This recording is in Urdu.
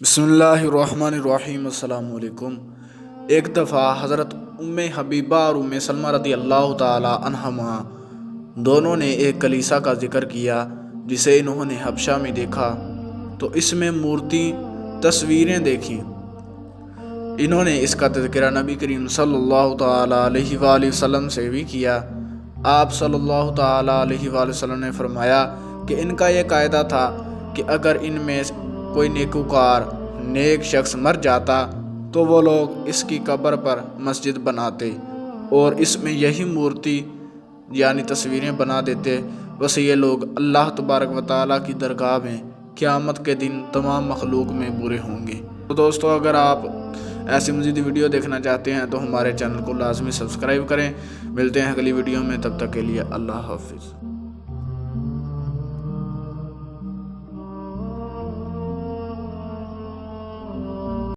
بسم اللہ الرحمن الرحیم۔ السلام علیکم۔ ایک دفعہ حضرت ام حبیبہ اور ام سلمہ رضی اللہ تعالی عنہما دونوں نے ایک کلیسا کا ذکر کیا جسے انہوں نے حبشہ میں دیکھا تو اس میں مورتی تصویریں دیکھیں۔ انہوں نے اس کا تذکرہ نبی کریم صلی اللہ تعالی علیہ وآلہ وسلم سے بھی کیا۔ آپ صلی اللہ تعالی علیہ وآلہ وسلم نے فرمایا کہ ان کا یہ قاعدہ تھا کہ اگر ان میں کوئی نیکوکار نیک شخص مر جاتا تو وہ لوگ اس کی قبر پر مسجد بناتے اور اس میں یہی مورتی یعنی تصویریں بنا دیتے۔ بس یہ لوگ اللہ تبارک و تعالیٰ کی درگاہ میں قیامت کے دن تمام مخلوق میں برے ہوں گے۔ تو دوستو، اگر آپ ایسی مزید ویڈیو دیکھنا چاہتے ہیں تو ہمارے چینل کو لازمی سبسکرائب کریں۔ ملتے ہیں اگلی ویڈیو میں، تب تک کے لیے اللہ حافظ۔